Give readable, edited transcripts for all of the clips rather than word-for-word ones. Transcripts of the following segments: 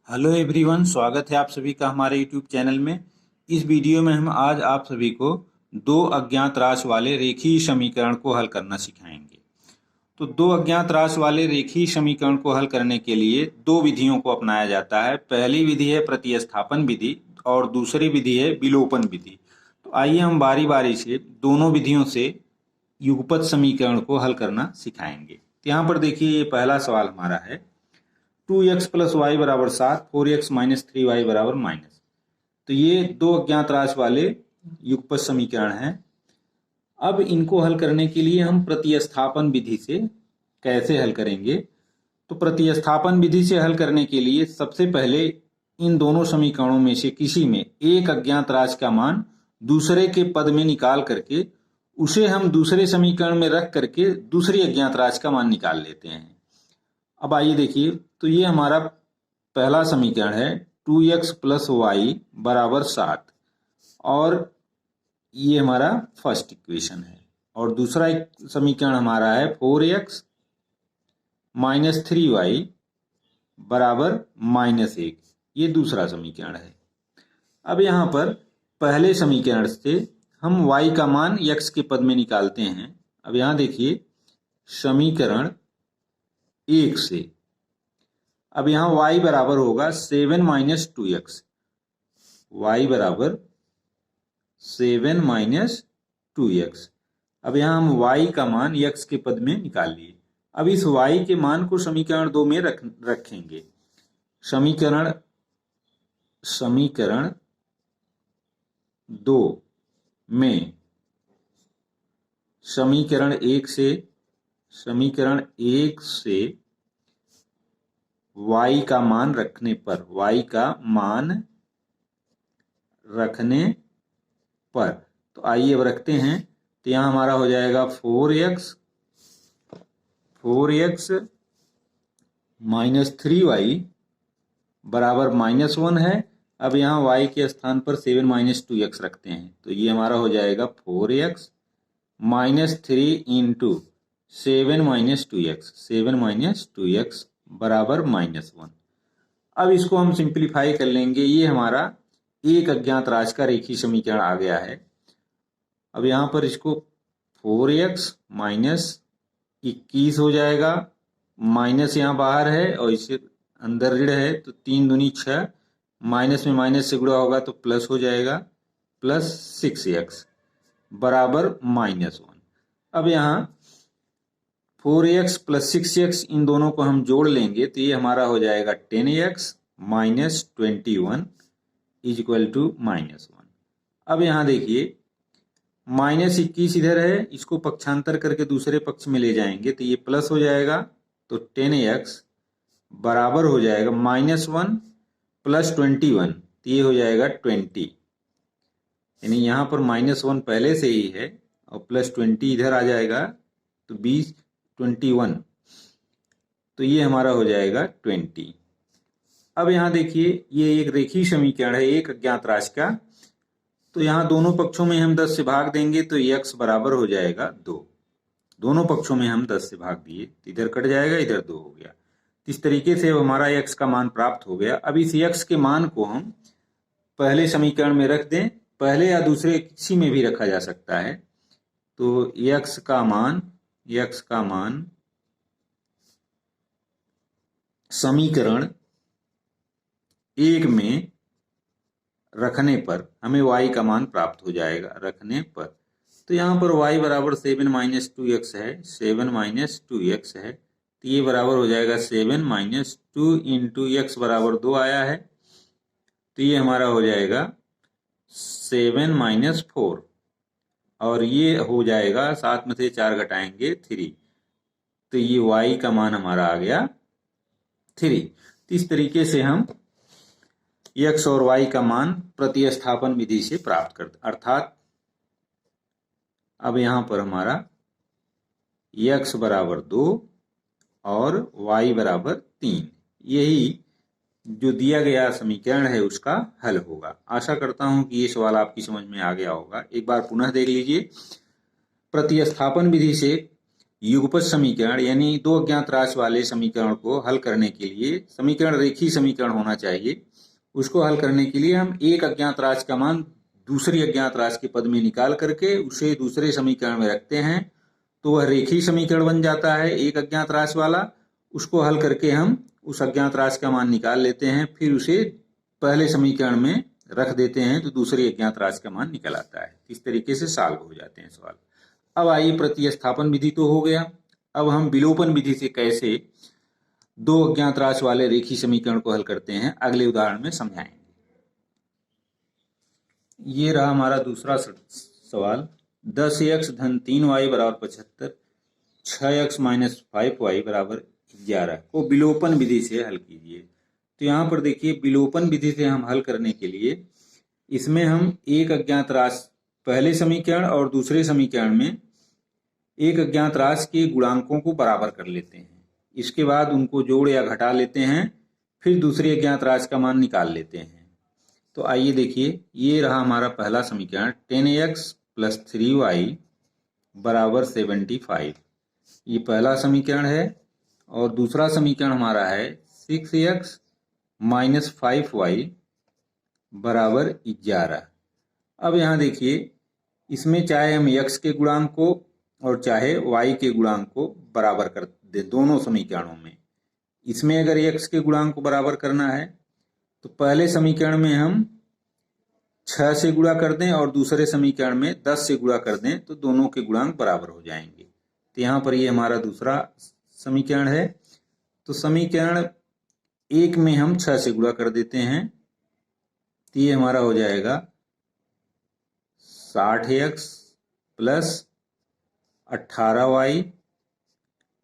Hello everyone, स्वागत है आप सभी का हमारे यूट्यूब चैनल में। इस वीडियो में हम आज आप सभी को दो अज्ञात राशि वाले रेखीय समीकरण को हल करना सिखाएंगे। तो दो अज्ञात राशि वाले रेखीय समीकरण को हल करने के लिए दो विधियों को अपनाया जाता है। पहली विधि है प्रतिस्थापन विधि और दूसरी विधि है विलोपन विधि। तो आइए हम बारी बारी से दोनों विधियों से युगपत समीकरण को हल करना सिखाएंगे। तो यहाँ पर देखिए, ये पहला सवाल हमारा है 2x प्लस वाई बराबर 7, 4x माइनस 3y बराबर माइनस। तो ये दो अज्ञात राशि वाले युगपत समीकरण हैं। अब इनको हल करने के लिए हम प्रतिस्थापन विधि से कैसे हल करेंगे? तो प्रतिस्थापन विधि से हल करने के लिए सबसे पहले इन दोनों समीकरणों में से किसी में एक अज्ञात राशि का मान दूसरे के पद में निकाल करके उसे हम दूसरे समीकरण में रख करके दूसरी अज्ञात राशि का मान निकाल लेते हैं। अब आइए देखिए, तो ये हमारा पहला समीकरण है 2x प्लस वाई बराबर 7 और ये हमारा फर्स्ट इक्वेशन है। और दूसरा समीकरण हमारा है 4x माइनस 3y बराबर माइनस 1, ये दूसरा समीकरण है। अब यहाँ पर पहले समीकरण से हम y का मान x के पद में निकालते हैं। अब यहाँ देखिए, समीकरण 1 से अब यहाँ y बराबर होगा 7 माइनस 2x, y बराबर 7 माइनस 2x। अब यहाँ हम y का मान x के पद में निकाल लिए। अब इस y के मान को समीकरण 2 में रखेंगे। समीकरण 2 में समीकरण 1 से y का मान रखने पर तो आइए अब रखते हैं। तो यहाँ हमारा हो जाएगा 4x माइनस 3y बराबर माइनस 1 है। अब यहाँ y के स्थान पर 7 माइनस 2x रखते हैं, तो ये हमारा हो जाएगा 4x minus 3 into 7 minus 2x बराबर माइनस 1। अब इसको हम सिंप्लीफाई कर लेंगे। ये हमारा एक अज्ञात राशि का रेखीय समीकरण आ गया है। अब यहाँ पर इसको 4x माइनस 21 हो जाएगा, माइनस यहाँ बाहर है और इसे अंदर ऋण है, तो 3 दूनी 6, माइनस में माइनस से गुणा होगा तो प्लस हो जाएगा, प्लस 6x बराबर माइनस 1। अब यहाँ 4x प्लस 6x इन दोनों को हम जोड़ लेंगे तो ये हमारा हो जाएगा 10x minus 21 is equal to minus 1। अब यहाँ देखिए, माइनस 21 इधर है, इसको पक्षांतर करके दूसरे पक्ष में ले जाएंगे तो ये प्लस हो जाएगा, तो 10x बराबर हो जाएगा माइनस 1 प्लस 21, तो ये हो जाएगा 20। यानी यहाँ पर माइनस 1 पहले से ही है और प्लस 20 इधर आ जाएगा, तो 21, तो ये हमारा हो जाएगा 20। अब यहाँ देखिए, ये एक रेखीय समीकरण है एक अज्ञात राशि का, तो यहाँ दोनों पक्षों में हम 10 से भाग देंगे तो x बराबर हो जाएगा 2। दोनों पक्षों में हम 10 से भाग दिए, इधर कट जाएगा, इधर 2 हो गया। इस तरीके से हमारा x का मान प्राप्त हो गया। अब इस x के मान को हम पहले समीकरण में रख दें, पहले या दूसरे किसी में भी रखा जा सकता है। तो x का मान समीकरण 1 में रखने पर हमें y का मान प्राप्त हो जाएगा रखने पर। तो यहाँ पर y बराबर 7 माइनस 2x है, 7 माइनस 2x है, तो ये बराबर हो जाएगा 7 माइनस 2 इंटू x बराबर 2 आया है, तो ये हमारा हो जाएगा 7 माइनस 4 और ये हो जाएगा 7 में से 4 घटाएंगे 3, तो ये y का मान हमारा आ गया 3। तो इस तरीके से हम x और y का मान प्रतिस्थापन विधि से प्राप्त करते, अर्थात अब यहाँ पर हमारा x बराबर 2 और y बराबर 3, यही जो दिया गया समीकरण है उसका हल होगा। आशा करता हूं कि ये सवाल आपकी समझ में आ गया होगा। एक बार पुनः देख लीजिए। प्रतिस्थापन विधि से युगपत समीकरण यानी दो अज्ञात राशि वाले समीकरण को हल करने के लिए समीकरण रेखीय समीकरण होना चाहिए। उसको हल करने के लिए हम एक अज्ञात राशि का मान दूसरी अज्ञात राशि के पद में निकाल करके उसे दूसरे समीकरण में रखते हैं तो वह रेखीय समीकरण बन जाता है एक अज्ञात राशि वाला। उसको हल करके हम उस अज्ञात राशि का मान निकाल लेते हैं, फिर उसे पहले समीकरण में रख देते हैं तो दूसरी अज्ञात राशि का मान निकल आता है। इस तरीके से सॉल्व हो जाते हैं सवाल। अब आइए प्रतिस्थापन विधि तो हो गया, अब हम विलोपन विधि से कैसे दो अज्ञात राशि वाले रेखीय समीकरण को हल करते हैं अगले उदाहरण में समझाएंगे। ये रहा हमारा दूसरा सवाल। 10x धन 3y बराबर 75, 6x माइनस 5y बराबर 11 को विलोपन विधि से हल कीजिए। तो यहाँ पर देखिए विलोपन विधि से हम हल करने के लिए इसमें हम एक अज्ञात राशि पहले समीकरण और दूसरे समीकरण में एक अज्ञात राशि के गुणांकों को बराबर कर लेते हैं। इसके बाद उनको जोड़ या घटा लेते हैं, फिर दूसरी अज्ञात राशि का मान निकाल लेते हैं। तो आइए देखिए, ये रहा हमारा पहला समीकरण 10x प्लस 3y बराबर 75, ये पहला समीकरण है। और दूसरा समीकरण हमारा है 6x माइनस 5y बराबर 11। अब यहाँ देखिए, इसमें चाहे हम x के गुणांक को और चाहे y के गुणांक को बराबर कर दे दोनों समीकरणों में। इसमें अगर x के गुणांक को बराबर करना है तो पहले समीकरण में हम 6 से गुणा कर दें और दूसरे समीकरण में 10 से गुणा कर दें तो दोनों के गुणांक बराबर हो जाएंगे। तो यहाँ पर ये हमारा दूसरा समीकरण है। तो समीकरण एक में हम 6 से गुणा कर देते हैं तो ये हमारा हो जाएगा 60x प्लस 18y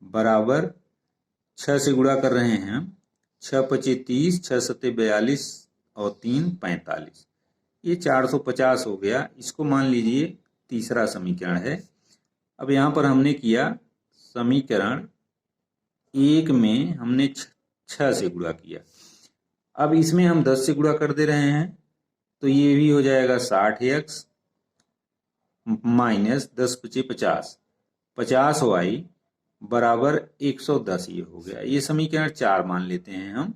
बराबर 6 से गुणा कर रहे हैं हम, 6 पचे 30, 6 सत्ते 42 और 3 45, ये 450 हो गया। इसको मान लीजिए तीसरा समीकरण है। अब यहाँ पर हमने किया समीकरण एक में हमने 6 से गुणा किया, अब इसमें हम 10 से गुणा कर दे रहे हैं तो ये भी हो जाएगा 60x माइनस 10 पचे 50, 50y बराबर 110, ये हो गया। ये समीकरण 4 मान लेते हैं हम।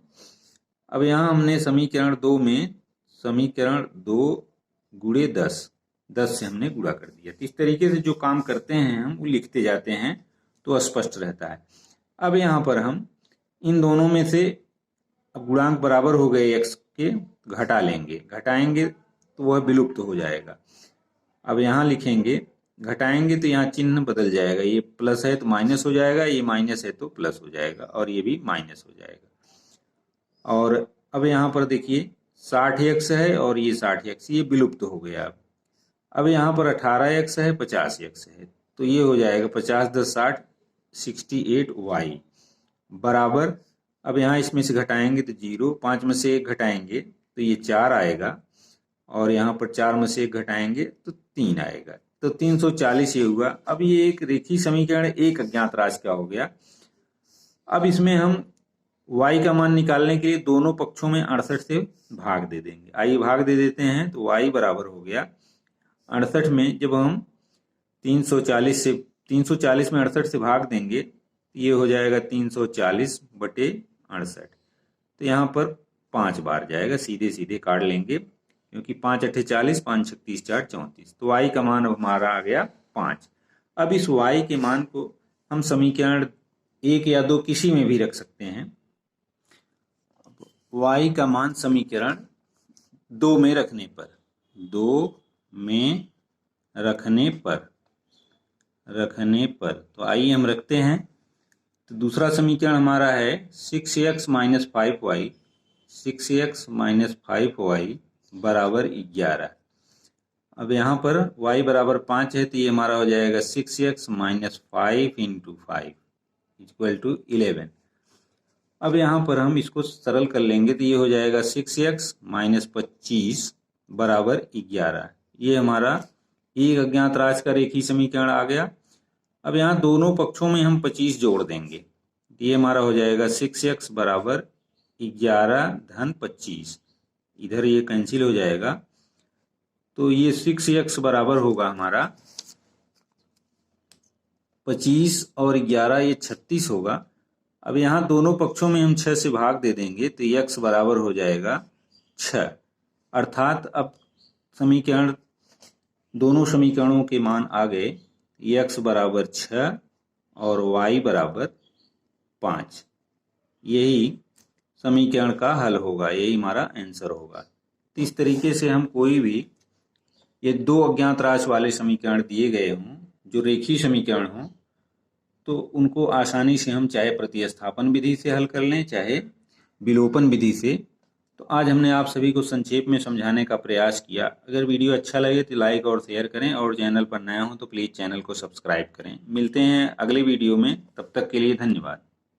अब यहाँ हमने समीकरण 2 में समीकरण 2 गुणे 10 से हमने गुणा कर दिया। इस तरीके से जो काम करते हैं हम वो लिखते जाते हैं तो स्पष्ट रहता है। अब यहाँ पर हम इन दोनों में से अब गुणांक बराबर हो गए x के, घटा लेंगे, घटाएंगे तो वह विलुप्त हो जाएगा। अब यहाँ लिखेंगे, घटाएंगे तो यहाँ चिन्ह बदल जाएगा, ये प्लस है तो माइनस हो जाएगा, ये माइनस है तो प्लस हो जाएगा और ये भी माइनस हो जाएगा। और अब यहाँ पर देखिए 60x है और ये 60x, ये विलुप्त हो गया। अब यहाँ पर 18x है, 50x है, तो ये हो जाएगा 50 10 60, 68y बराबर, अब यहाँ इसमें से घटाएंगे तो 0, 5 में से 1 घटाएंगे तो ये 4 आएगा और यहाँ पर 4 में से 1 घटाएंगे तो 3 आएगा, तो 340 ये हुआ। अब ये एक रेखीय समीकरण एक अज्ञात राशि का हो गया। अब इसमें हम y का मान निकालने के लिए दोनों पक्षों में 68 से भाग दे देंगे। आइए भाग दे देते हैं तो y बराबर हो गया 68 में, जब हम 340 में 68 से भाग देंगे तो ये हो जाएगा 340 बटे 68, तो यहाँ पर 5 बार जाएगा, सीधे सीधे काट लेंगे क्योंकि 5 अट्ठे 40, 5 छक 30, 4 34, तो y का मान हमारा आ गया 5। अब इस y के मान को हम समीकरण 1 या 2 किसी में भी रख सकते हैं। y का मान समीकरण 2 में रखने पर तो आइए हम रखते हैं। तो दूसरा समीकरण हमारा है 6x minus 5y, 6x minus 5y बराबर 11। अब यहाँ पर y बराबर 5 है तो ये हमारा हो जाएगा 6x minus 5 into 5 equal to 11। अब यहाँ पर हम इसको सरल कर लेंगे तो ये हो जाएगा 6x माइनस 25 बराबर 11। ये हमारा एक अज्ञात राशि का रेखीय समीकरण आ गया। अब यहाँ दोनों पक्षों में हम 25 जोड़ देंगे, ये हमारा हो जाएगा 6x बराबर 11 धन 25, इधर ये कैंसिल हो जाएगा तो ये 6x बराबर होगा हमारा 25 और 11 ये 36 होगा। अब यहाँ दोनों पक्षों में हम 6 से भाग दे देंगे तो x बराबर हो जाएगा 6। अर्थात अब समीकरण, दोनों समीकरणों के मान आ गए, x बराबर 6 और y बराबर 5। यही समीकरण का हल होगा, यही हमारा आंसर होगा। तो इस तरीके से हम कोई भी ये दो अज्ञात राशि वाले समीकरण दिए गए हों जो रेखीय समीकरण हों, तो उनको आसानी से हम चाहे प्रतिस्थापन विधि से हल कर लें, चाहे विलोपन विधि से। तो आज हमने आप सभी को संक्षेप में समझाने का प्रयास किया। अगर वीडियो अच्छा लगे तो लाइक और शेयर करें, और चैनल पर नया हो तो प्लीज़ चैनल को सब्सक्राइब करें। मिलते हैं अगले वीडियो में, तब तक के लिए धन्यवाद।